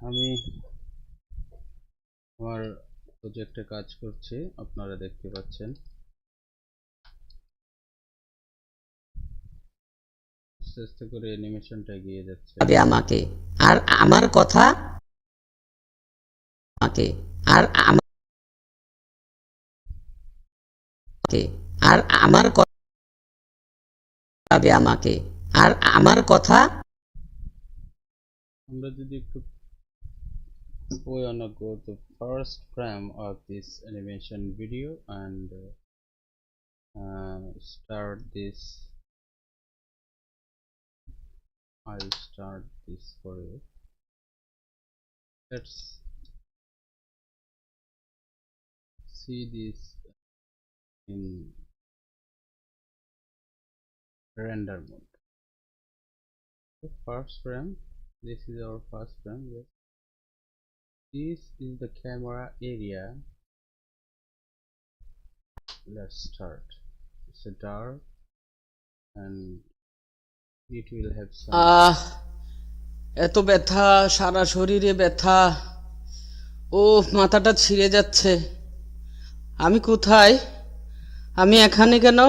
আমি আমার প্রজেক্টে কাজ করছি, আপনারা দেখতে পাচ্ছেন। আস্তে আস্তে করে অ্যানিমেশনটা এগিয়ে যাচ্ছে। আমাকে আর আমার কথা আমাকে আর আমাকে আর আমার কথা আমাকে আর আমার কথা আমরা যদি একটু we wanna go to first frame of this animation video and start this. I'll start this for you. Let's see this in render mode. The first frame, this is our first frame. Yes, this is the camera area. Let's start. It's a dark and it will have some এত ব্যথা, সারা শরীরে ব্যথা। ও মাথাটা ছিঁড়ে যাচ্ছে। আমি কোথায়? আমি এখানে কেন?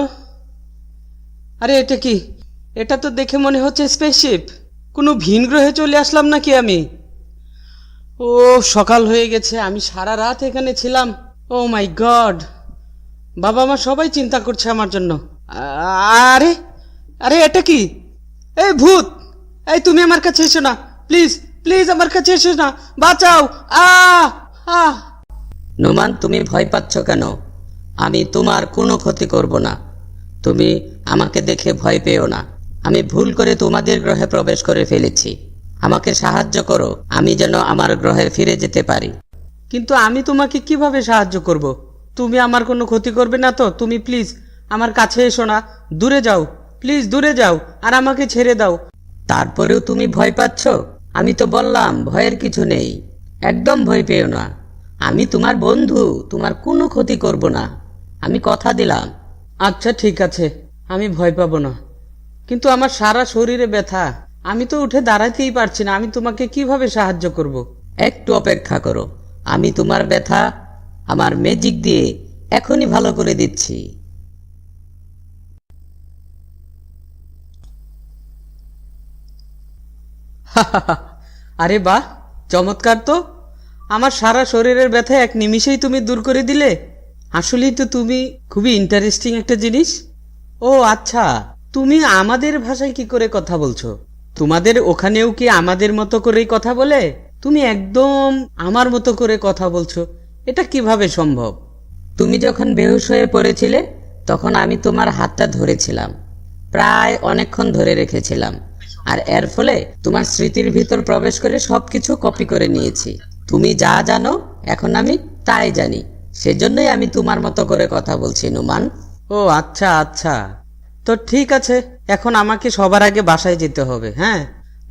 আরে এটা কি? এটা তো দেখে মনে হচ্ছে স্পেসশিপ। কোনো ভিন গ্রহে চলে আসলাম নাকি আমি? ও সকাল হয়ে গেছে, আমি সারা রাত এখানে ছিলাম। ও মাই গড, বাবা মা সবাই চিন্তা করছে আমার জন্য। আরে আরে এটা কি? এই ভূত, এই তুমি আমার কাছে এসো না, প্লিজ প্লিজ আমার কাছে এসো না, বাঁচাও। আ আ নোমান, তুমি ভয় পাচ্ছ কেন? আমি তোমার কোনো ক্ষতি করব না। তুমি আমাকে দেখে ভয় পেও না। আমি ভুল করে তোমাদের গ্রহে প্রবেশ করে ফেলেছি। আমাকে সাহায্য করো, আমি যেন আমার গ্রহে ফিরে যেতে পারি। কিন্তু আমি তোমাকে কিভাবে সাহায্য করব? তুমি আমার কোনো ক্ষতি করবে না তো? তুমি প্লিজ আমার কাছে এসো না, দূরে যাও, প্লিজ দূরে যাও আর আমাকে ছেড়ে দাও। তারপরেও তুমি ভয় পাচ্ছ? আমি তো বললাম ভয়ের কিছু নেই। একদম ভয় পেও না। আমি তোমার বন্ধু, তোমার কোনো ক্ষতি করব না। আমি কথা দিলাম। আচ্ছা ঠিক আছে, আমি ভয় পাবো না। কিন্তু আমার সারা শরীরে ব্যথা, আমি তো উঠে দাঁড়াতেই পারছি না, আমি তোমাকে কিভাবে সাহায্য করব? একটু অপেক্ষা করো। আমি তোমার ব্যথা আমার ম্যাজিক দিয়ে এখনই ভালো করে দিচ্ছি। আরে বাহ, চমৎকার তো! আমার সারা শরীরের ব্যথা এক নিমিষেই তুমি দূর করে দিলে। আসলেই তো তুমি খুবই ইন্টারেস্টিং একটা জিনিস। ও আচ্ছা, তুমি আমাদের ভাষায় কি করে কথা বলছো? তোমাদের ওখানেও কি আমাদের মতো করেই কথা বলে? তুমি একদম আমার মতো করে কথা বলছো, এটা কিভাবে সম্ভব? তুমি যখন বেহুশ হয়ে পড়েছিলে তখন আমি তোমার হাতটা ধরেছিলাম, প্রায় অনেকক্ষণ ধরে রেখেছিলাম। আর এর ফলে তোমার স্মৃতির ভিতর প্রবেশ করে সবকিছু কপি করে নিয়েছি। তুমি যা জানো এখন আমি তাই জানি। সেজন্যই আমি তোমার মতো করে কথা বলছি, নুমান। ও আচ্ছা আচ্ছা, তো ঠিক আছে, এখন আমাকে সবার আগে বাসায় যেতে হবে। হ্যাঁ,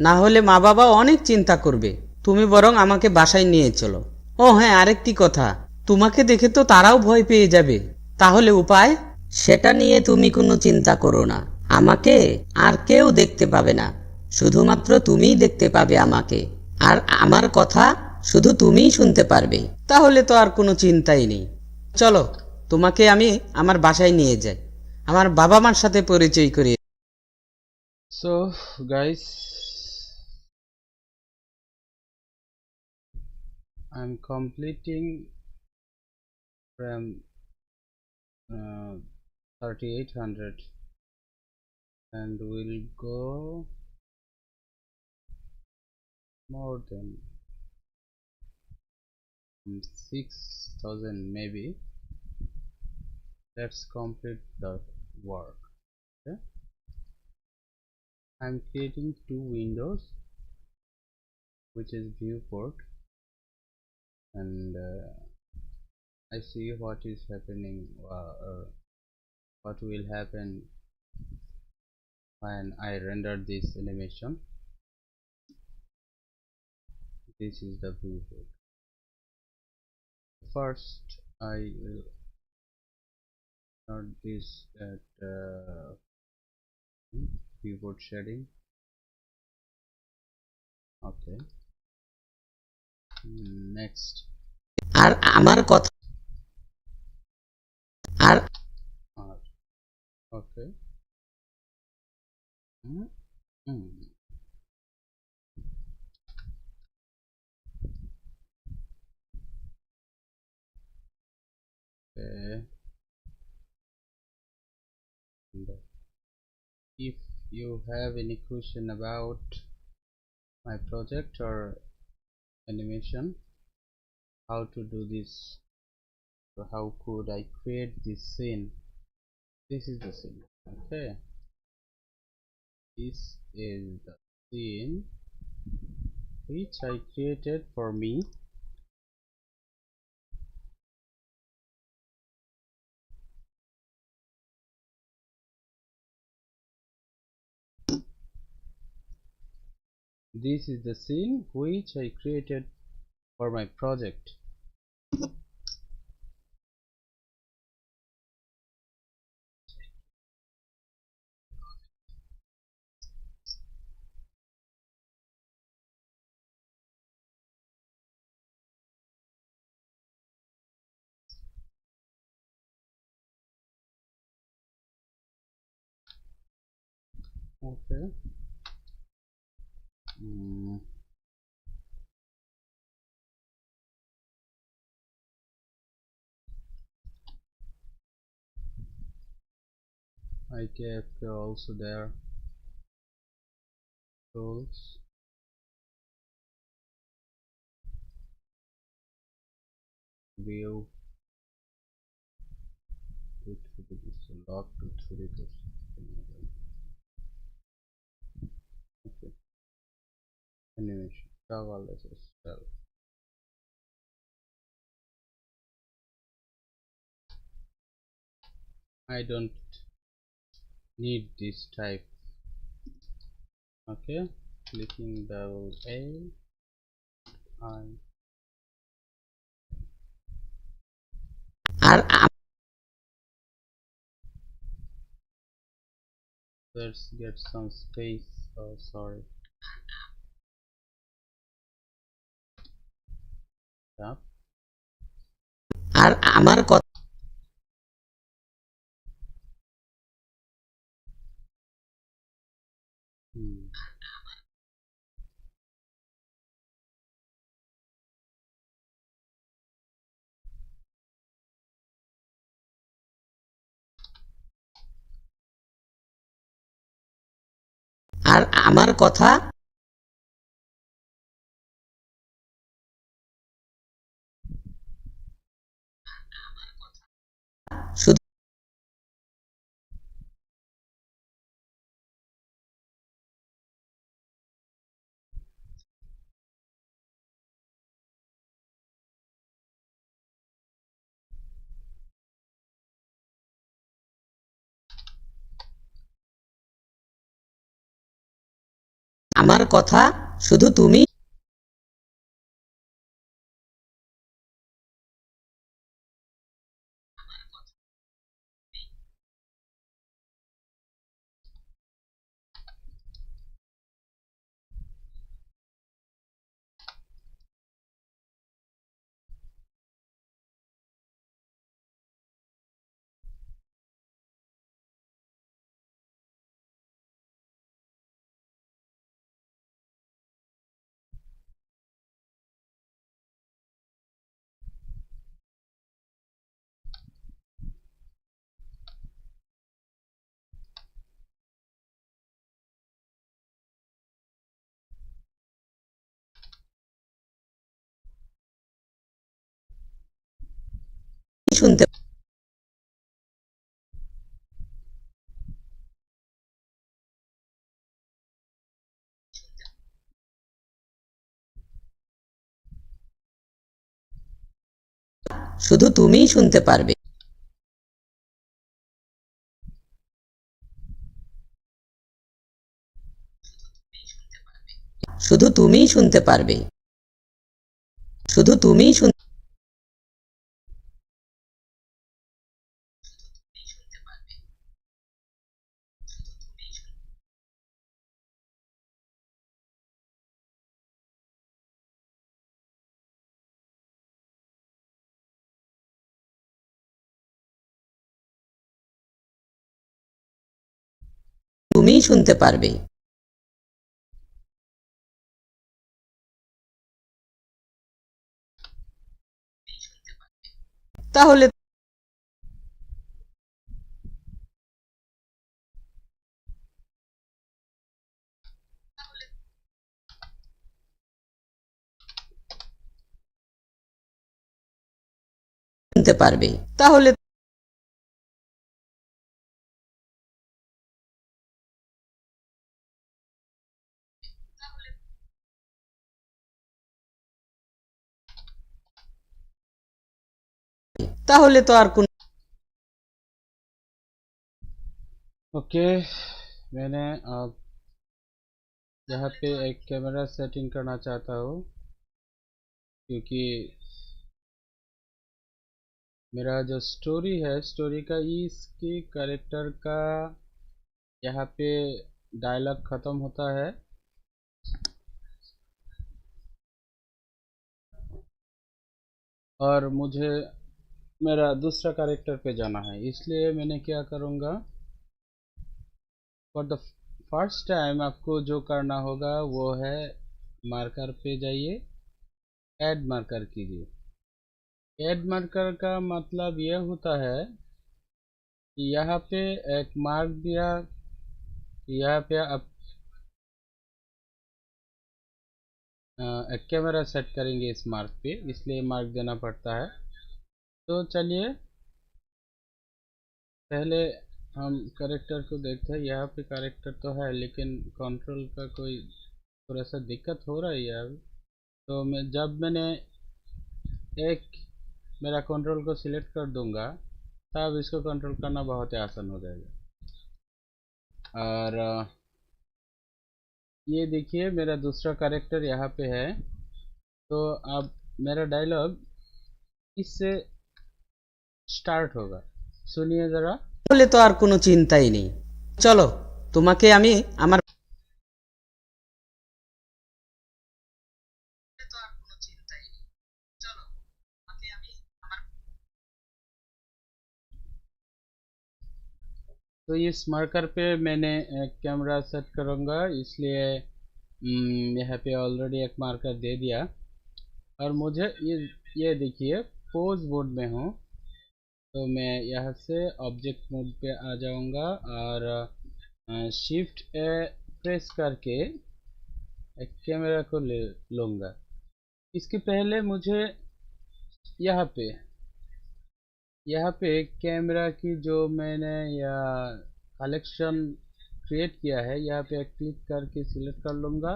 না হলে মা বাবা অনেক চিন্তা করবে। তুমি বরং আমাকে বাসায় নিয়ে চলো। ও হ্যাঁ, আরেকটি কথা, তোমাকে দেখে তো তারাও ভয় পেয়ে যাবে। তাহলে উপায়? সেটা নিয়ে তুমি কোনো চিন্তা করো না। আমাকে আর কেউ দেখতে পাবে না, শুধুমাত্র তুমিই দেখতে পাবে আমাকে। আর আমার কথা শুধু তুমিই শুনতে পারবে। তাহলে তো আর কোনো চিন্তাই নেই। চলো, তোমাকে আমি আমার বাসায় নিয়ে যাই, আমার বাবা মার সাথে পরিচয় করিয়ে। so guys, I'm completing from 3800 and we'll go more than 6000 maybe. Let's complete the work. Okay, I'm creating two windows, which is viewport, and I see what is happening, what will happen when I render this animation. This is the viewport. First I will start this at viewport shading. Okay, Next. আর আমার কথা আর R. Okay. Mm, mm. Okay. And if you have any question about my project or animation, how to do this, or how could I create this scene, this is the scene. Okay, this is the scene which I created for me. This is the scene which I created for my project. Okay. Mm, IKFK also there. Tools. View. 2 3D lock 2 3D. Okay. Animation. Java let's tell. I don't need this type. Okay, clicking double A and R let's get some space. Oh, sorry. Tap. আর আমার কথা Hmm. আর আমার কথা শুধু আমার কথা শুধু তুমি শুনতে শুধু তুমিই শুনতে পারবে শুধু তুমিই শুনতে পারবে শুধু তুমিই শুনতে তুমিই শুনতে পারবে। তাহলে শুনতে পারবে। তাহলে তাহলে তো আর কোন ओके मैंने अब यहाँ पे एक कैमरा सेटिंग करना चाहता हूँ क्योंकि मेरा जो स्टोरी है स्टोरी का इसके कैरेक्टर का यहाँ पे डायलॉग ख़त्म होता है और मुझे मेरा दूसरा कैरेक्टर पे जाना है, इसलिए मैंने क्या करूँगा, फॉर द फर्स्ट टाइम आपको जो करना होगा वो है मार्कर पे जाइए, ऐड मार्कर कीजिए। ऐड मार्कर का मतलब यह होता है कि यहाँ पे एक मार्क दिया, यहाँ पे आप एक कैमरा सेट करेंगे इस मार्क पे, इसलिए मार्क देना पड़ता है। तो चलिए पहले हम कैरेक्टर को देखते हैं। यहाँ पे कैरेक्टर तो है लेकिन कंट्रोल का कोई थोड़ा सा दिक्कत हो रहा है यार। तो मैंने एक मेरा कंट्रोल को सिलेक्ट कर दूंगा तब इसको कंट्रोल करना बहुत ही आसान हो जाएगा। और ये देखिए मेरा दूसरा कैरेक्टर यहाँ पे है। तो अब मेरा डायलॉग इससे स्टार्ट होगा, सुनिए ज़रा। তাহলে তো আর কোনো চিন্তাই নেই। চলো তোমাকে আমি আমার तो इस मार्कर पे मैंने एक कैमरा सेट करूँगा, इसलिए यहाँ पे ऑलरेडी एक मार्कर दे दिया। और मुझे ये देखिए पोज मोड में हूँ, तो मैं यहाँ से ऑब्जेक्ट मोड पे आ जाऊँगा और शिफ्ट ए प्रेस करके एक कैमरा को ले लूँगा। इसके पहले मुझे यहाँ पे कैमरा की जो मैंने या कलेक्शन क्रिएट किया है, यहाँ पे क्लिक करके सिलेक्ट कर लूँगा।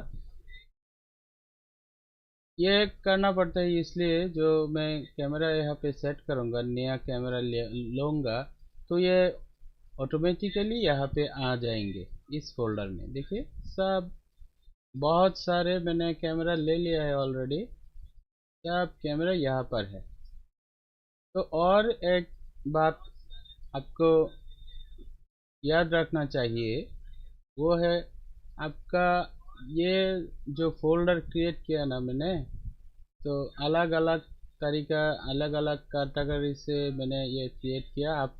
ये करना पड़ता है इसलिए जो मैं कैमरा यहाँ पे सेट करूँगा, नया कैमरा लूँगा तो ये ऑटोमेटिकली यहाँ पे आ जाएंगे इस फोल्डर में। देखिए सब बहुत सारे मैंने कैमरा ले लिया है ऑलरेडी, सब कैमरा यहाँ पर है। तो और एक बात आपको याद रखना चाहिए वो है आपका ये जो फोल्डर क्रिएट किया ना मैंने, तो अलग अलग तरीका अलग अलग कैटेगरी से मैंने ये क्रिएट किया। आप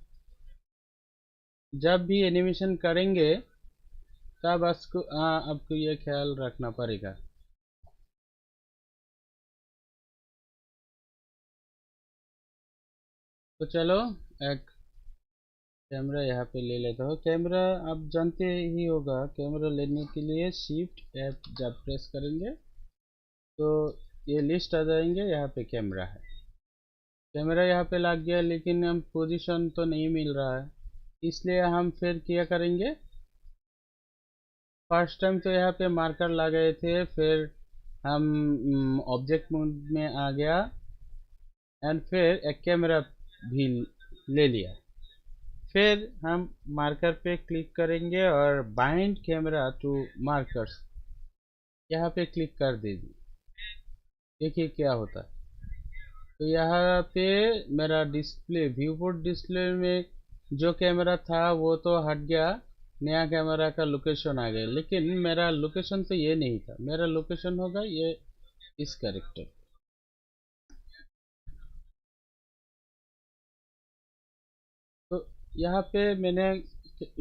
जब भी एनिमेशन करेंगे तब आपको ये ख्याल रखना पड़ेगा। तो चलो एक कैमरा यहाँ पे ले लेता हूँ। कैमरा आप जानते ही होगा, कैमरा लेने के लिए शिफ्ट एफ जब प्रेस करेंगे तो ये लिस्ट आ जाएंगे। यहाँ पे कैमरा है, कैमरा यहाँ पे लग गया लेकिन हम पोजीशन तो नहीं मिल रहा है, इसलिए हम फिर क्या करेंगे, फर्स्ट टाइम तो यहाँ पे मार्कर लगाए थे, फिर हम ऑब्जेक्ट मोड में आ गया एंड फिर एक कैमरा भी ले लिया। फिर हम मार्कर पे क्लिक करेंगे और बाइंड कैमरा टू मार्कर्स यहाँ पे क्लिक कर दीजिए। देखिए क्या होता है। तो यहाँ पे मेरा डिस्प्ले व्यूपोर्ट डिस्प्ले में जो कैमरा था वो तो हट गया, नया कैमरा का लोकेशन आ गया, लेकिन मेरा लोकेशन तो ये नहीं था। मेरा लोकेशन होगा ये इस कैरेक्टर। तो यहाँ पे मैंने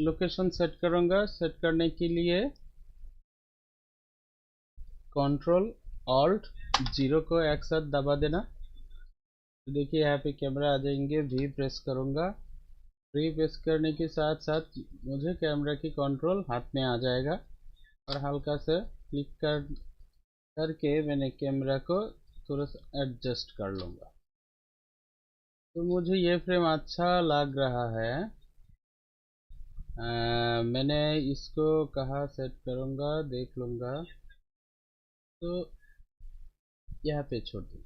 लोकेशन सेट करूंगा। सेट करने के लिए कंट्रोल ऑल्ट 0 को एक साथ दबा देना। तो देखिए यहाँ पे कैमरा आ जाएंगे। वी प्रेस करूंगा। वी प्रेस करने के साथ साथ मुझे कैमरा की कंट्रोल हाथ में आ जाएगा और हल्का से क्लिक करके मैंने कैमरा को थोड़ा सा एडजस्ट कर लूँगा। तो मुझे ये फ्रेम अच्छा लग रहा है। मैंने इसको कहाँ सेट करूँगा देख लूँगा। तो यहाँ पे छोड़ दूँ।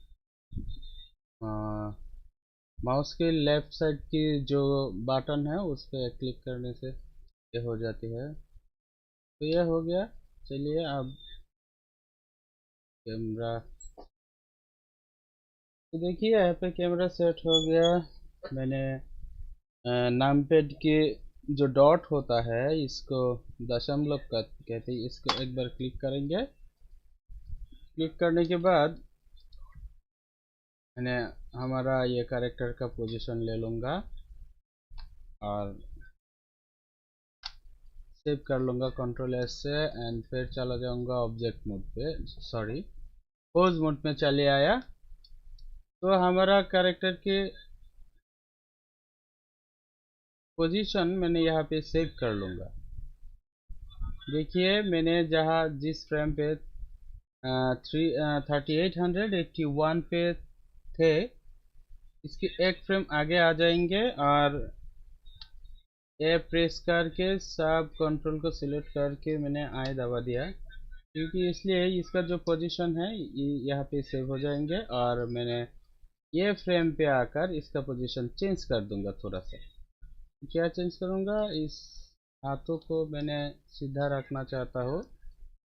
माउस के लेफ्ट साइड की जो बटन है उस पर क्लिक करने से ये हो जाती है। तो यह हो गया। चलिए अब कैमरा, तो देखिए यहाँ पे कैमरा सेट हो गया। मैंने नाम पैड के जो डॉट होता है इसको दशमलव कहते हैं, इसको एक बार क्लिक करेंगे। क्लिक करने के बाद मैंने हमारा ये कैरेक्टर का पोजीशन ले लूँगा और सेव कर लूँगा कंट्रोल एस से। एंड फिर चला जाऊँगा ऑब्जेक्ट मोड पे, सॉरी पोज मोड में चले आया। तो हमारा कैरेक्टर के पोजीशन मैंने यहाँ पे सेव कर लूँगा। देखिए मैंने जहाँ जिस फ्रेम पे 3881 पे थे, इसके एक फ्रेम आगे आ जाएंगे और ए प्रेस करके सब कंट्रोल को सिलेक्ट करके मैंने आई दबा दिया, क्योंकि इसलिए इसका जो पोजीशन है ये यहाँ पे सेव हो जाएंगे। और मैंने ये फ्रेम पे आकर इसका पोजीशन चेंज कर दूंगा थोड़ा सा। क्या चेंज करूंगा, इस हाथों को मैंने सीधा रखना चाहता हूँ,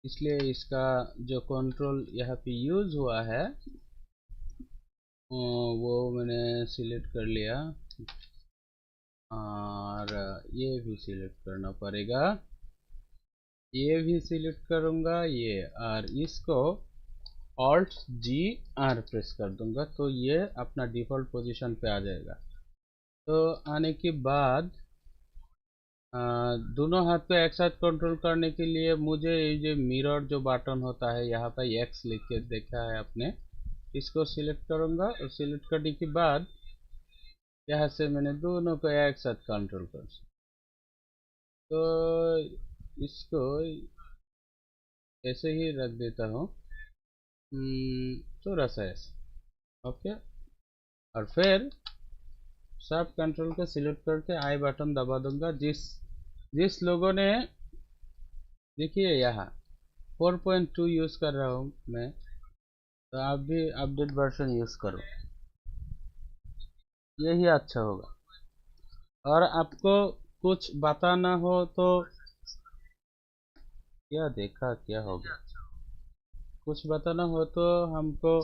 इसलिए इसका जो कंट्रोल यहाँ पे यूज हुआ है वो मैंने सिलेक्ट कर लिया और ये भी सिलेक्ट करना पड़ेगा। ये भी सिलेक्ट करूंगा ये, और इसको ऑल्ट जी आर प्रेस कर दूंगा तो ये अपना डिफ़ॉल्ट पोजीशन पे आ जाएगा। तो आने के बाद दोनों हाथ को एक साथ कंट्रोल करने के लिए मुझे ये जो मिरर जो बटन होता है यहाँ पर एक्स लिख के देखा है आपने, इसको सिलेक्ट करूंगा। और सिलेक्ट करने के बाद यहाँ से मैंने दोनों को एक साथ कंट्रोल कर, तो इसको ऐसे ही रख देता हूँ थोड़ा सा ऐसे, ओके। और फिर सब कंट्रोल को सिलेक्ट करके आई बटन दबा दूंगा। जिस लोगों ने, देखिए यहाँ 4.2 यूज कर रहा हूँ मैं, तो आप भी अपडेट वर्जन यूज करो, यही अच्छा होगा। और आपको कुछ बताना हो तो, क्या देखा क्या हो गया, कुछ बताना हो तो हमको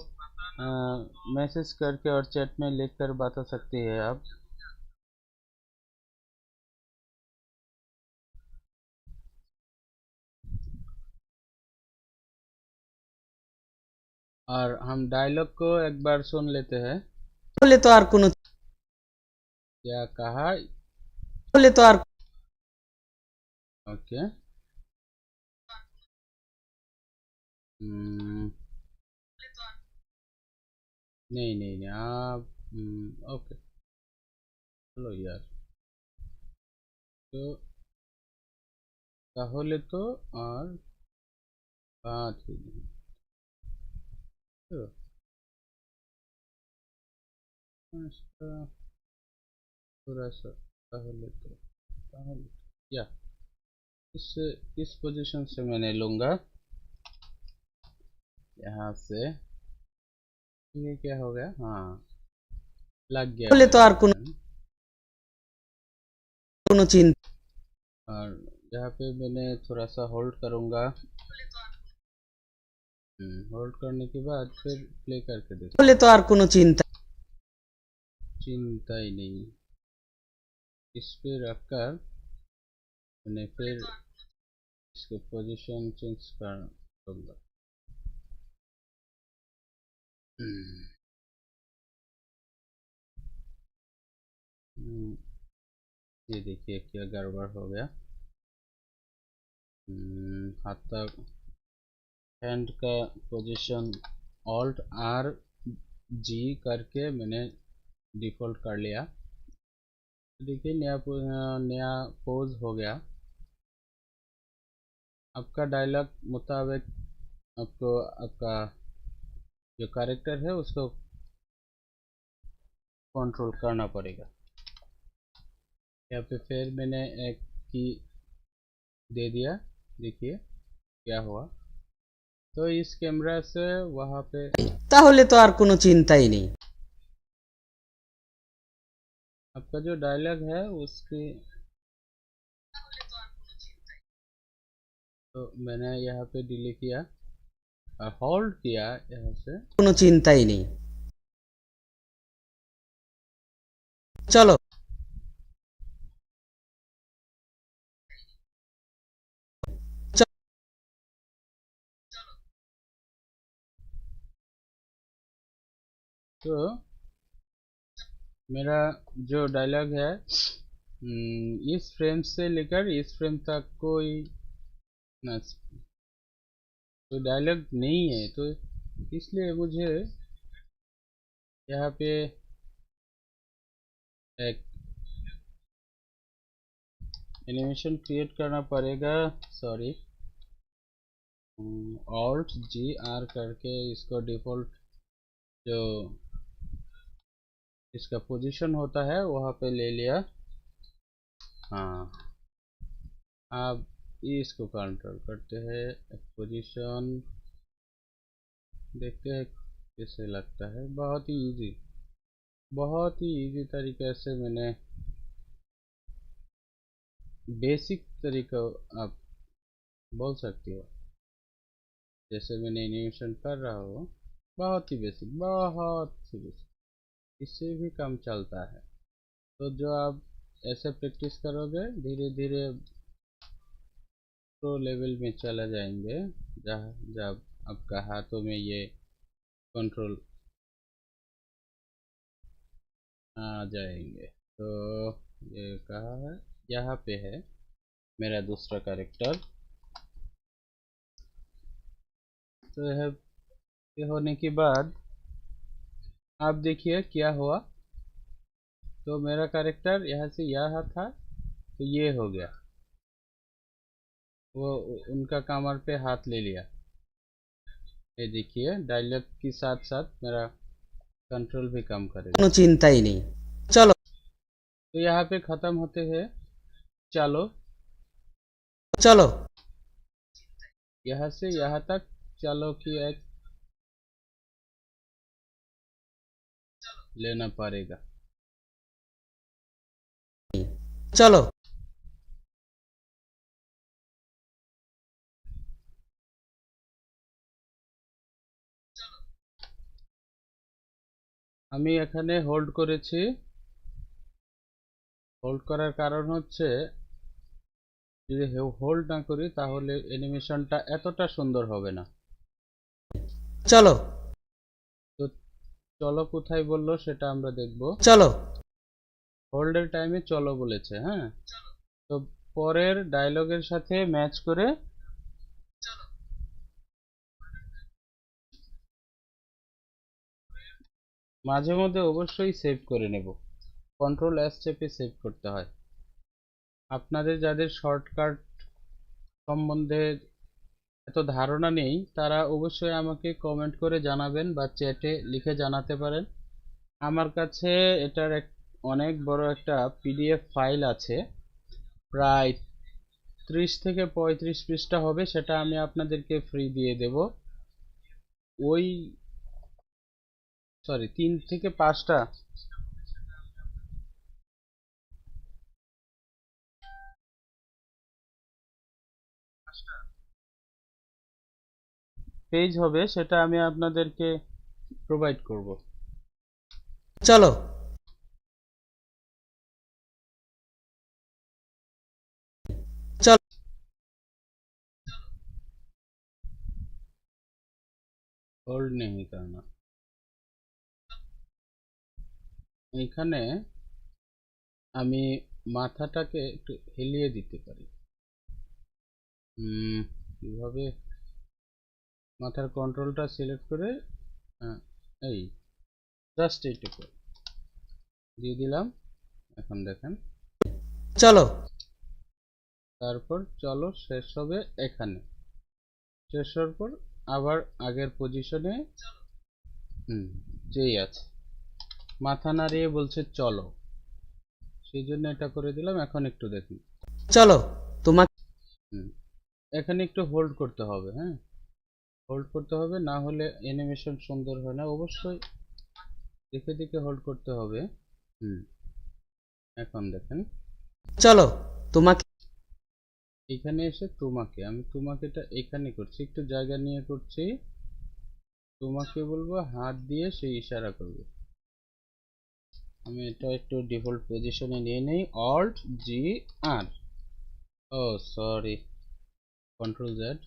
मैसेज करके और चैट में लिख कर बता सकते हैं आप। और हम डायलॉग को एक बार सुन लेते हैं। বলে তো আর কোনো क्या कहा, বলে তো আর ओके। नहीं नहीं नहीं आप ओके चलो यार। तो তাহলে তো আর बात ही नहीं। तो इसका थोड़ा सा তাহলে या इस पोजीशन से मैंने लूंगा यहाँ से। ये क्या हो गया, हाँ लग गया বলে তো मेरा আর কোনো button। কোনো চিন্তা और यहाँ पे मैंने थोड़ा सा होल्ड करूंगा। होल्ड करने के बाद फिर प्ले करके देखो, বলে তো আর কোনো চিন্তা चिंता ही नहीं। इस पे रखकर मैंने फिर इसको पोजीशन चेंज कर दूंगा। हम्म, ये देखिए क्या गड़बड़ हो गया। हाथ तक हैंड का पोजीशन ऑल्ट आर जी करके मैंने डिफ़ॉल्ट कर लिया। देखिए नया पोज हो गया। आपका डायलॉग मुताबिक आपको आपका जो कैरेक्टर है उसको कंट्रोल करना पड़ेगा। यहाँ पे फिर मैंने एक की दे दिया, देखिए क्या हुआ। तो इस कैमरा से वहाँ पे তাহলে তো আর কোনো চিন্তাই নেই। आपका जो डायलॉग है उसकी तो मैंने यहाँ पे डिले किया और होल्ड किया यहाँ से। কোনো চিন্তাই নেই। চলো तो मेरा जो डायलॉग है इस फ्रेम से लेकर इस फ्रेम तक कोई ना तो डायलॉग नहीं है, तो इसलिए मुझे यहाँ पे एक एनिमेशन क्रिएट करना पड़ेगा। सॉरी, ऑल्ट जी आर करके इसको डिफ़ॉल्ट जो इसका पोजीशन होता है वहाँ पे ले लिया। हाँ, अब इसको कंट्रोल करते हैं, पोजीशन देखते हैं कैसे लगता है। बहुत ही इजी तरीके से मैंने बेसिक तरीका आप बोल सकते हो, जैसे मैंने एनिमेशन कर रहा हूँ बहुत ही बेसिक, बहुत ही बेसिक, इससे भी कम चलता है। तो जो आप ऐसे प्रैक्टिस करोगे धीरे धीरे प्रो लेवल में चला जाएंगे, जहाँ जब आपका हाथों में ये कंट्रोल आ जाएंगे। तो ये कहाँ है, यहाँ पे है मेरा दूसरा कैरेक्टर। तो ये होने के बाद आप देखिए क्या हुआ। तो मेरा कैरेक्टर यहाँ से यहाँ था तो ये हो गया, वो उनका कमर पे हाथ ले लिया। ये देखिए डायलॉग के साथ साथ मेरा कंट्रोल भी कम करेगा। কোনো চিন্তাই নেই। চলো तो यहाँ पे ख़त्म होते हैं। चलो চলো यहाँ से यहाँ तक चलो की एक लेना पड़ेगा। চলো আমি এখানে হোল্ড করেছি। হোল্ড করার কারণ হচ্ছে যদি হোল্ড না করি তাহলে অ্যানিমেশনটা এতটা সুন্দর হবে না। চলো তো চলো কোথায় বললো সেটা আমরা দেখব। চলো হোল্ডের টাইমে চলো বলেছে, হ্যাঁ। তো পরের ডায়লগের সাথে ম্যাচ করে মাঝে মধ্যে অবশ্যই সেভ করে নেব। কন্ট্রোল এস চেপে সেভ করতে হয়। আপনাদের যাদের শর্টকাট সম্বন্ধে এত ধারণা নেই তারা অবশ্যই আমাকে কমেন্ট করে জানাবেন বা চ্যাটে লিখে জানাতে পারেন। আমার কাছে এটার অনেক বড় একটা পিডিএফ ফাইল আছে, প্রায় 30 থেকে 35 পৃষ্ঠা হবে, সেটা আমি আপনাদেরকে ফ্রি দিয়ে দেব। ওই সরি 3 থেকে 5টা পেজ হবে, সেটা আমি আপনাদেরকে প্রোভাইড করব। চলো চলো হোল্ড নেই करना। এখানে আমি মাথাটাকে একটু হেলিয়ে দিতে পারি। কিভাবে? মাথার কন্ট্রোলটা সিলেক্ট করে এই জাস্ট এইটুকু দিয়ে দিলাম। এখন দেখেন, চলো তারপর চলো শেষ হবে এখানে। শেষ হওয়ার পর আবার আগের পজিশনে যেই আছে, মাথা নাড়িয়ে বলছে চলো, সেই জন্য এটা করে দিলাম। এখন একটু দেখুন, চলো তোমাকে এখানে একটু হোল্ড করতে হবে। হ্যাঁ, হোল্ড করতে হবে, না হলে অ্যানিমেশন সুন্দর হয় না। অবশ্যই দেখে দেখে হোল্ড করতে হবে। এখন দেখেন, চলো তোমাকে এখানে এসে তোমাকে, আমি তোমাকেটা এখানে করছি, একটু জায়গা নিয়ে করছি। তোমাকে বলবো হাত দিয়ে সেই ইশারা করবে। আমি এটা একটু ডিফল্ট পজিশনে নিয়ে নেই, অল্ট জি আর, ও সরি, কন্ট্রোল জেড।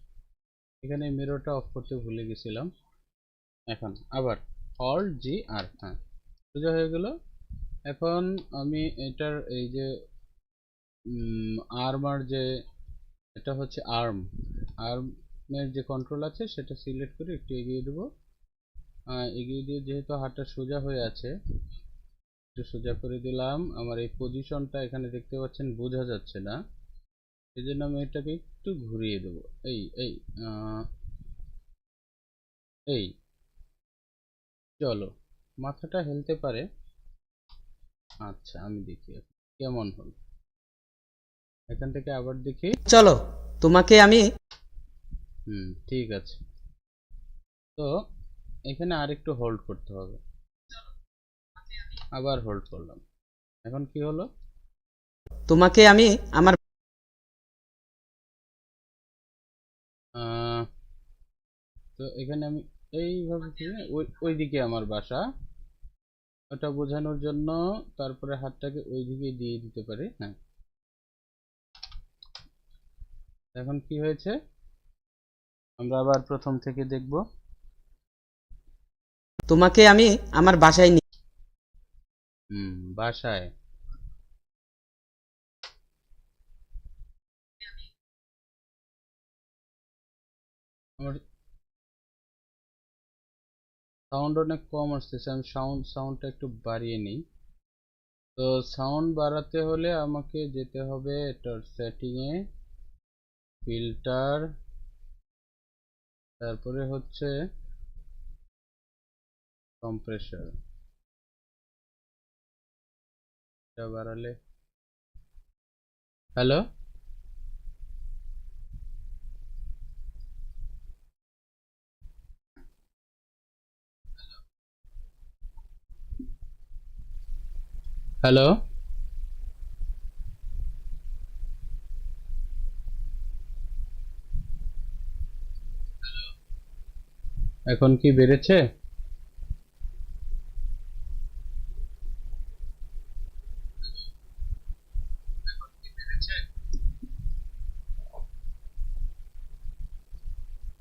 এখানে মিররটা অফ করতে ভুলে গেছিলাম। এখন আবার অল্ট জি আর, হ্যাঁ সোজা হয়ে গেল। এখন আমি এটার এই যে আর্মার যে, এটা হচ্ছে আর্মের যে কন্ট্রোল আছে সেটা সিলেক্ট করে একটু এগিয়ে দেবো। এগিয়ে দিয়ে যেহেতু হাতটা সোজা হয়ে আছে, একটু সোজা করে দিলাম। আমার এই পজিশনটা এখানে দেখতে পাচ্ছেন বোঝা যাচ্ছে না, এই জন্য আমি এটাকে একটু ঘুরিয়ে দেবো। এই এই এই চলো, মাথাটা হেলতে পারে। আচ্ছা, আমি দেখি কেমন হল। এখান থেকে আবার দেখি। চলো তোমাকে আমি ঠিক আছে। তো এখানে আরেকটু হোল্ড করতে হবে, আবার হোল্ড করলাম। এখন কি হলো? তোমাকে আমি আমার তো এখানে আমি এইভাবে ওই দিকে আমার বাসা, ওটা বোঝানোর জন্য তারপরে হাতটাকে ওই দিকে দিয়ে দিতে পারি। হ্যাঁ, এখন কি হয়েছে আমরা আবার প্রথম থেকে দেখব। তোমাকে আমি আমার বাসায় নিয়ে বাসায় আমার সাউন্ড অনেক কম আসতেছে, আমি সাউন্ডটা একটু বাড়িয়ে নিই। তো সাউন্ড বাড়াতে হলে আমাকে যেতে হবে এটার সেটিংয়ে, ফিল্টার, তারপরে হচ্ছে কম্প্রেসর। এটা বাড়ালে, হ্যালো হ্যালো, এখন কি বেড়েছে?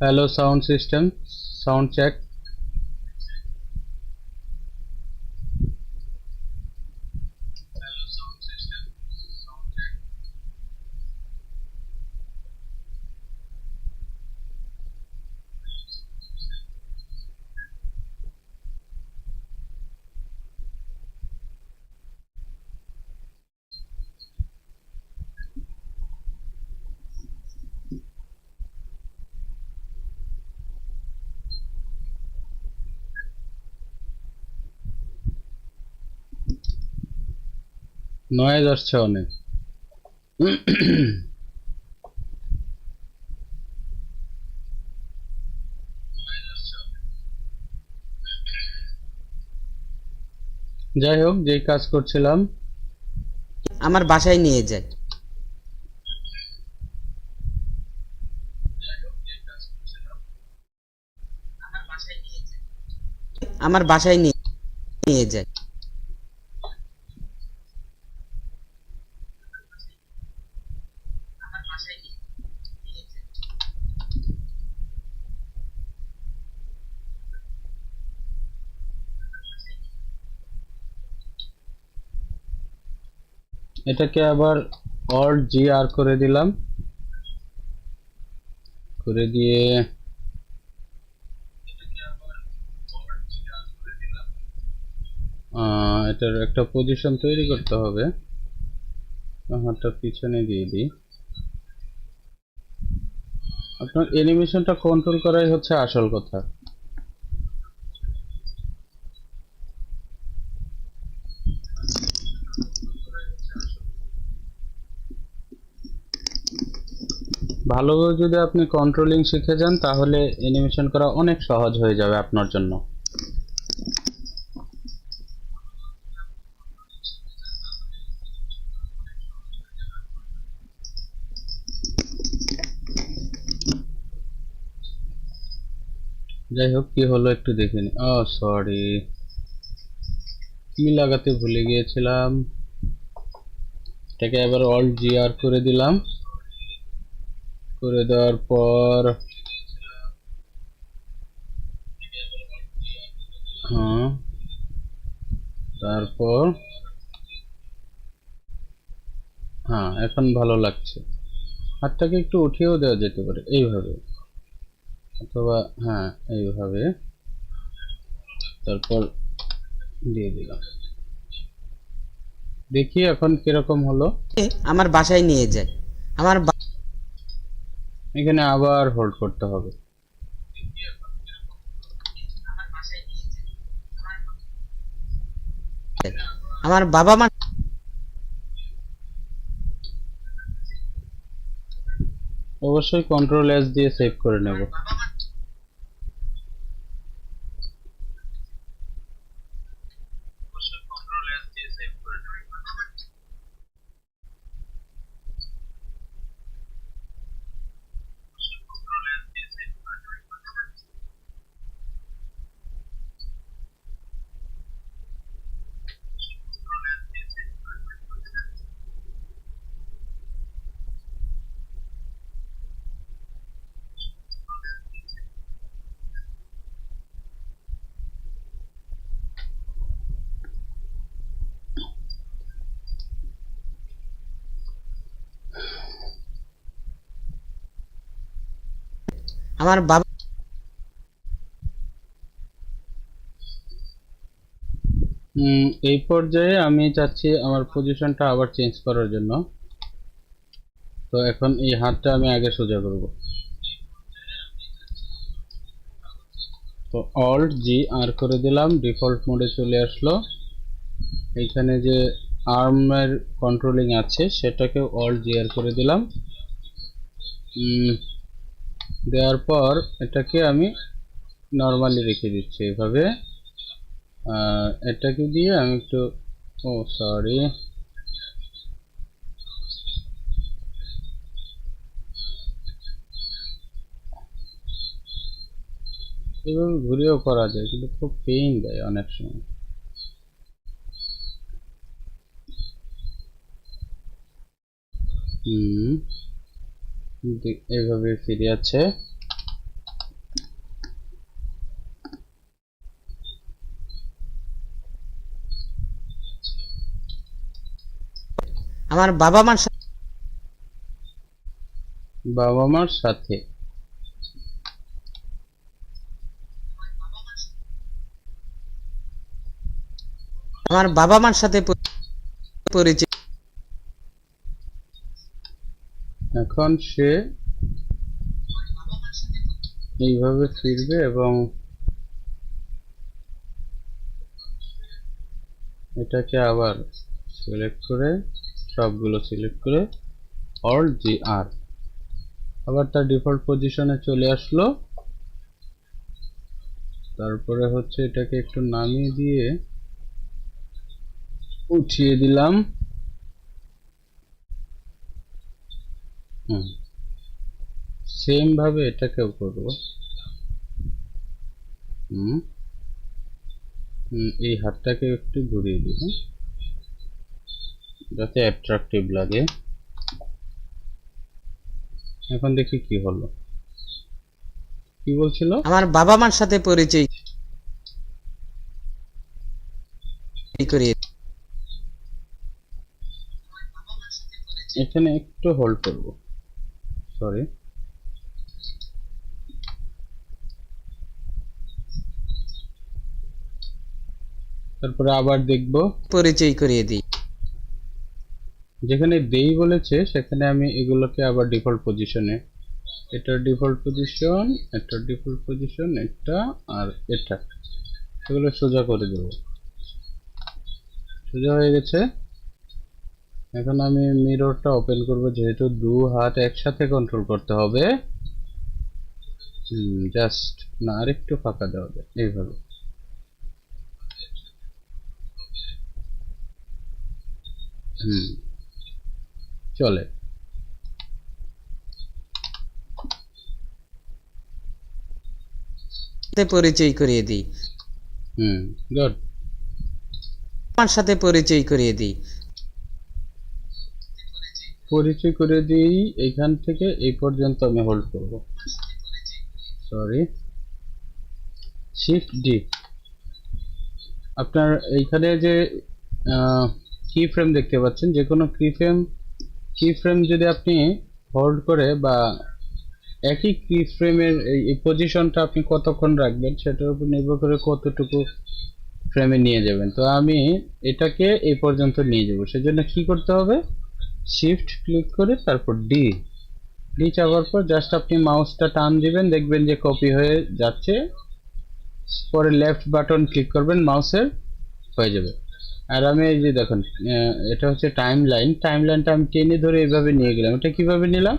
Hello sound system, sound check. Noise আসছে অনেক। যাই হোক, যেই কাজ করছিলাম, আমার বাসায় নিয়ে যাই আমার বাসায় নিয়ে নিয়ে যাই এটাকে আবার অল্ট জি আর করে দিলাম, করে দিয়ে এটার একটা পজিশন তৈরি করতে হবে। হাতটা পিছনে দিয়ে দিই। আপনার অ্যানিমেশনটা কন্ট্রোল করাই হচ্ছে আসল কথা। ভালোভাবে যদি আপনি কন্ট্রোলিং শিখে যান তাহলে অ্যানিমেশন করা অনেক সহজ হয়ে যাবে আপনার জন্য। যাই হোক, কি হলো একটু দেখে নি। ও সরি, কি লাগাতে ভুলে গিয়েছিলাম। এটাকে এবার অল্ট জি আর করে দিলাম, করে দেওয়ার পর হ্যাঁ, তারপর হ্যাঁ এখন ভালো লাগছে। হাতটাকে একটু উঠিয়েও দেওয়া যেতে পারে এইভাবে, অথবা হ্যাঁ এইভাবে, তারপর দিয়ে দিলাম। দেখি এখন কিরকম হলো। আমার বাসায় নিয়ে যায়। আমার এখানে আবার হোল্ড করতে হবে। আমার বাবা মা অবশ্যই কন্ট্রোল এস দিয়ে সেভ করে নেব। আমার বাবা এই পর্যায়ে আমি চাচ্ছি আমার পজিশনটা আবার চেঞ্জ করার জন্য। তো এখন এই হাতটা আমি আগে সোজা করব। তো অল্ট জি আর করে দিলাম, ডিফল্ট মোডে চলে আসলো। এইখানে যে আর্মের কন্ট্রোলিং আছে সেটাকে অল্ট জি আর করে দিলাম। দেওয়ার পর এটাকে আমি নর্মালি রেখে দিচ্ছি এভাবে। এটাকে দিয়ে আমি একটু, ও সরি, এভাবে ঘুরেও করা যায় কিন্তু খুব পেইন দেয় অনেক সময়। এইভাবে ফিরে আছে। আমার বাবা মার বাবা মার সাথে আমার বাবা মার সাথে পরিচয়। এখন সে এইভাবে ফিরবে এবং এটাকে আবার সিলেক্ট করে, সবগুলো সিলেক্ট করে অল্ট জি আর, আবার তার ডিফল্ট পজিশনে চলে আসলো। তারপরে হচ্ছে এটাকে একটু নামিয়ে দিয়ে উঠিয়ে দিলাম। সেম ভাবে এটাকেও করব। এই হাতটাকে একটু ঘুরিয়ে দিই, যাতে অ্যাট্রাকটিভ লাগে। এখন দেখি কি হলো। কি বলছিল? আমার বাবা মার সাথে পরিচয় করিয়ে। এখানে একটু হোল্ড করব, সরি। তারপরে আবার দেখব, পরিচয় করিয়ে দিই। যেখানে দেই বলেছে সেখানে আমি এগুলোকে আবার ডিফল্ট পজিশনে, এটার ডিফল্ট পজিশন, এটার ডিফল্ট পজিশন, এটা আর এটা, এগুলো সোজা করে দেব। সোজা হয়ে গেছে। এখন আমি মিররটা ওপেন করব, যেহেতু দু হাত একসাথে কন্ট্রোল করতে হবে। জাস্ট না, আরেকটু ফাঁকা দেওয়া যায় এইভাবে। চলে। পরিচয় করিয়ে দিই। গুড। আমার সাথে পরিচয় করিয়ে দিই। পরিচয় করে দিই। এখান থেকে এই পর্যন্ত আমি হোল্ড করব, সরি, শিফট ডি। আপনার এইখানে যে কি ফ্রেম দেখতে পাচ্ছেন, যে কোনো কি ফ্রেম যদি আপনি হোল্ড করে, বা একই কি ফ্রেমের এই পজিশনটা আপনি কতক্ষণ রাখবেন সেটার উপর নির্ভর করে কতটুকু ফ্রেমে নিয়ে যাবেন। তো আমি এটাকে এই পর্যন্ত নিয়ে যাব, সেজন্য কি করতে হবে, শিফট ক্লিক করে তারপর ডি চাপার পর জাস্ট আপনি মাউসটা টান দিবেন, দেখবেন যে কপি হয়ে যাচ্ছে। পরে লেফট বাটন ক্লিক করবেন মাউসের, হয়ে যাবে। আর আমি এই যে দেখুন, এটা হচ্ছে টাইমলাইনটা আমি টেনে ধরে এইভাবে নিয়ে গেলাম। এটা কিভাবে নিলাম,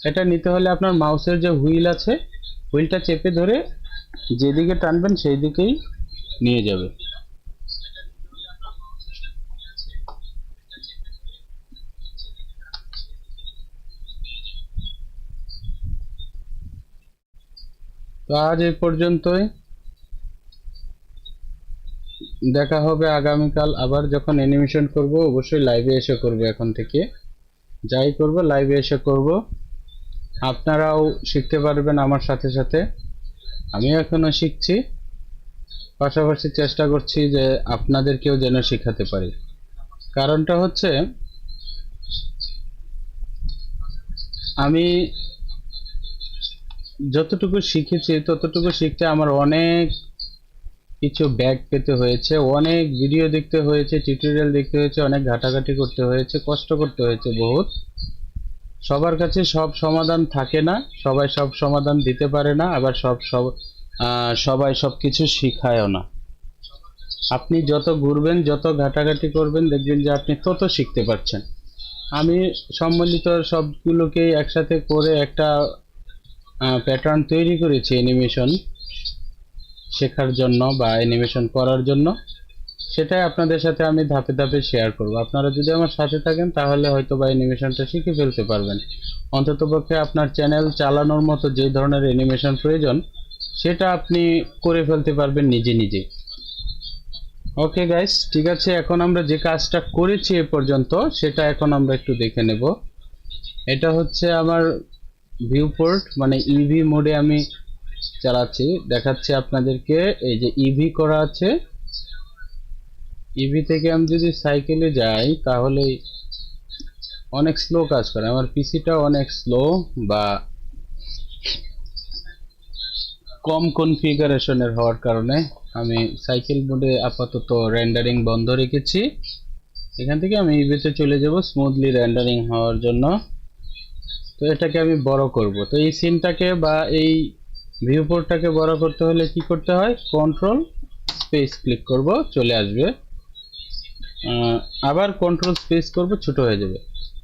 এটা নিতে হলে আপনার মাউসের যে হুইল আছে, হুইলটা চেপে ধরে যেদিকে টানবেন সেই দিকেই নিয়ে যাবে। তো আজ এই পর্যন্তই, দেখা হবে আগামীকাল আবার যখন অ্যানিমেশন করব। অবশ্যই লাইভে এসে করব, এখন থেকে যাই করব লাইভে এসে করব। আপনারাও শিখতে পারবেন আমার সাথে সাথে, আমিও এখনো শিখছি, পাশাপাশি চেষ্টা করছি যে আপনাদেরকেও যেন শেখাতে পারি। কারণটা হচ্ছে, আমি যতটুকু শিখেছি ততটুকু শিখতে আমার অনেক কিছু ব্যাগ পেতে হয়েছে, অনেক ভিডিও দেখতে হয়েছে, টিউটোরিয়াল দেখতে হয়েছে, অনেক ঘাটাঘাটি করতে হয়েছে, কষ্ট করতে হয়েছে বহুত। সবার কাছে সব সমাধান থাকে না, সবাই সব সমাধান দিতে পারে না, আবার সবাই সব কিছু শিখায়ও না। আপনি যত ঘুরবেন, যত ঘাটাঘাটি করবেন, দেখবেন যে আপনি তত শিখতে পারছেন। আমি সম্মিলিত সবগুলোকে একসাথে করে একটা প্যাটার্ন তৈরি করেছি অ্যানিমেশন শেখার জন্য বা অ্যানিমেশন করার জন্য। সেটাই আপনাদের সাথে আমি ধাপে ধাপে শেয়ার করব। আপনারা যদি আমার সাথে থাকেন তাহলে হয়তো বা অ্যানিমেশনটা শিখে ফেলতে পারবেন। অন্ততপক্ষে আপনার চ্যানেল চালানোর মতো যে ধরনের অ্যানিমেশন প্রয়োজন সেটা আপনি করে ফেলতে পারবেন নিজে নিজে। ওকে গাইস, ঠিক আছে, এখন আমরা যে কাজটা করেছি এ পর্যন্ত সেটা এখন আমরা একটু দেখে নেব। এটা হচ্ছে আমার ভিউপোর্ট, মানে ইভি মোডে আমি চালাচ্ছি, দেখাচ্ছি আপনাদেরকে। এই যে ইভি করা আছে, ইভি থেকে আমি যদি সাইকেলে যাই তাহলে অনেক স্লো কাজ করে। আমার পিসিটা অনেক স্লো বা কম কনফিগারেশনের হওয়ার কারণে আমি সাইকেল মোডে আপাতত রেন্ডারিং বন্ধ রেখেছি। এখান থেকে আমি ইভিতে চলে যাব স্মুথলি রেন্ডারিং হওয়ার জন্য। তো এটাকে আমি বড় করব। তো এই সিনটাকে বা এই ভিউপোর্টটাকে বড় করতে হলে কি করতে হয়, কন্ট্রোল স্পেস ক্লিক করব, চলে আসবে। আবার কন্ট্রোল স্পেস করব, ছোট হয়ে যাবে।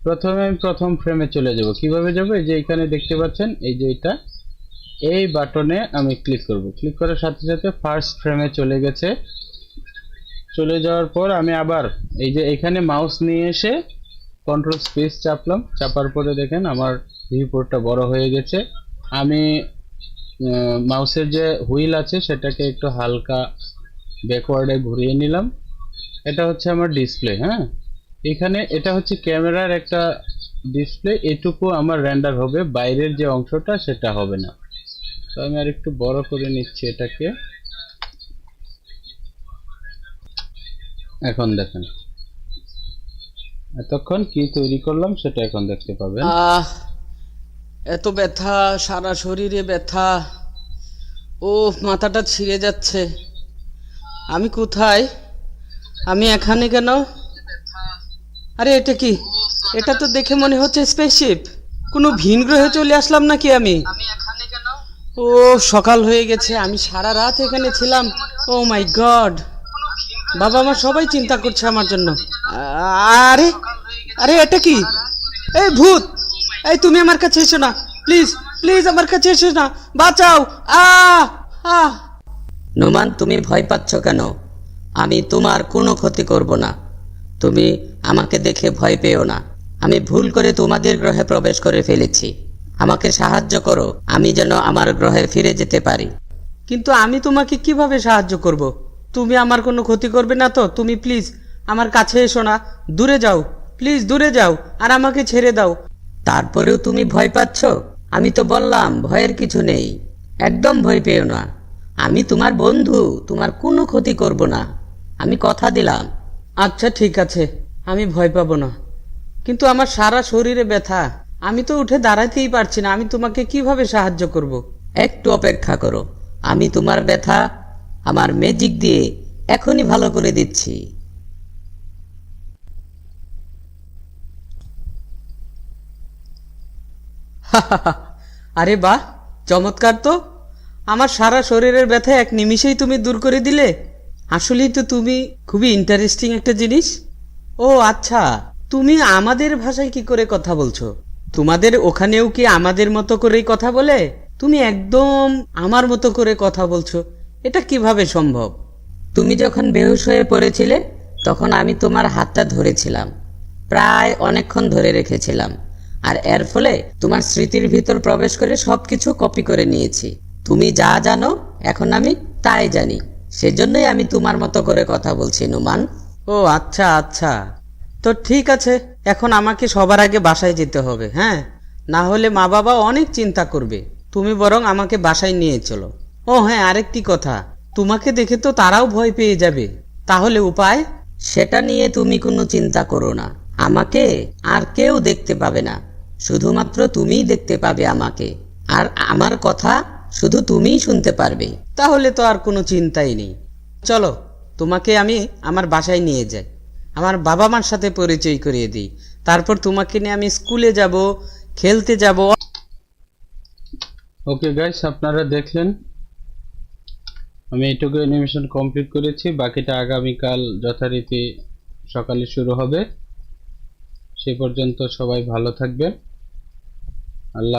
প্রথমে আমি প্রথম ফ্রেমে চলে যাব। কিভাবে যাব, এই যে এখানে দেখতে পাচ্ছেন, এই যে এটা, এই বাটনে আমি ক্লিক করব। ক্লিক করার সাথে সাথে ফার্স্ট ফ্রেমে চলে গেছে। চলে যাওয়ার পর আমি আবার এই যে এখানে মাউস নিয়ে এসে কন্ট্রোল স্পেস চাপলাম, চাপার পরে দেখেন আমার ভিউপোর্টটা বড় হয়ে গেছে। আমি মাউসের যে হুইল আছে সেটাকে একটু হালকা ব্যাকওয়ার্ডে ঘুরিয়ে নিলাম। এটা হচ্ছে আমার ডিসপ্লে। হ্যাঁ, এখানে এটা হচ্ছে ক্যামেরার একটা ডিসপ্লে, এটুকু আমার রেন্ডার হবে, বাইরের যে অংশটা সেটা হবে না। তো আমি আর একটু বড় করে নিচ্ছি এটাকে। এখন দেখেন এতক্ষণ কি তৈরি করলাম সেটা এখন দেখতে পাবেন। এত ব্যথা, সারা শরীরে ব্যথা, ও মাথাটা ছিঁড়ে যাচ্ছে। আমি কোথায়? আমি এখানে কেন? আরে এটা কি? এটা তো দেখে মনে হচ্ছে স্পেসশিপ। কোনো ভিন গ্রহে চলে আসলাম নাকি আমি? ও সকাল হয়ে গেছে, আমি সারা রাত এখানে ছিলাম। ও মাই গড, বাবা মা সবাই চিন্তা করছে আমার জন্য। আরে আরে এটা কি? এই ভূত, এই তুমি আমার কাছে এসো না, প্লিজ প্লিজ আমার কাছে এসো না, বাঁচাও। আ আ নোমান, তুমি ভয় পাচ্ছ কেন? আমি তোমার কোনো ক্ষতি করব না। তুমি আমাকে দেখে ভয় পেও না। আমি ভুল করে তোমাদের গ্রহে প্রবেশ করে ফেলেছি। আমাকে সাহায্য করো, আমি যেন আমার গ্রহে ফিরে যেতে পারি। কিন্তু আমি তোমাকে কিভাবে সাহায্য করব? তুমি আমার কোনো ক্ষতি করবে না তো? তুমি প্লিজ আমার কাছে এসো না, দূরে যাও, প্লিজ দূরে যাও, আর আমাকে ছেড়ে দাও। তারপরেও তুমি ভয় পাচ্ছ? আমি তো বললাম ভয়ের কিছু নেই। একদম ভয় পেও না। আমি তোমার বন্ধু, তোমার কোনো ক্ষতি করব না। আমি কথা দিলাম। আচ্ছা ঠিক আছে, আমি ভয় পাবো না। কিন্তু আমার সারা শরীরে ব্যথা, আমি তো উঠে দাঁড়াতেই পারছি না। আমি তোমাকে কিভাবে সাহায্য করব? একটু অপেক্ষা করো, আমি তোমার ব্যথা আমার ম্যাজিক দিয়ে এখনই ভালো করে দিচ্ছি। আরে বাহ, চমৎকার তো! আমার সারা শরীরের ব্যথা এক নিমিষেই তুমি দূর করে দিলে। আসলেই তো তুমি খুবই ইন্টারেস্টিং একটা জিনিস। ও আচ্ছা, তুমি আমাদের ভাষায় কি করে কথা বলছো? তোমাদের ওখানেও কি আমাদের মতো করেই কথা বলে? তুমি একদম আমার মতো করে কথা বলছো, এটা কিভাবে সম্ভব? তুমি যখন বেহুশ হয়ে পড়েছিলে তখন আমি তোমার হাতটা ধরেছিলাম, প্রায় অনেকক্ষণ ধরে রেখেছিলাম। আর এর ফলে তোমার স্মৃতির ভিতর প্রবেশ করে সবকিছু কপি করে নিয়েছি। তুমি যা জানো এখন আমি তাই জানি। সেজন্যই আমি তোমার মতো করে কথা বলছি, নুমান। ও আচ্ছা আচ্ছা, তো ঠিক আছে, এখন আমাকে সবার আগে বাসায় যেতে হবে। হ্যাঁ, না হলে মা বাবা অনেক চিন্তা করবে। তুমি বরং আমাকে বাসায় নিয়ে চলো। ও হ্যাঁ, আরেকটি কথা, তোমাকে দেখে তো তারাও ভয় পেয়ে যাবে। তাহলে উপায়? সেটা নিয়ে তুমি কোনো চিন্তা করো না। আমাকে আর কেউ দেখতে পাবে না, শুধুমাত্র তুমিই দেখতে পাবে আমাকে। আর আমার কথা শুধু তুমিই শুনতে পারবে। তাহলে তো আর কোনো চিন্তাই নেই। চলো, তোমাকে আমি আমার বাসায় নিয়ে যাই, আমার বাবা মার সাথে পরিচয় করিয়ে দিই। তারপর তোমাকে নিয়ে আমি স্কুলে যাব, খেলতে যাব। ওকে গাইস, আপনারা দেখলেন আমি এইটুকু অ্যানিমেশন কমপ্লিট করেছি। বাকিটা আগামীকাল যথারীতি সকালে শুরু হবে। সে পর্যন্ত সবাই ভালো থাকবেন। আল্লাহ।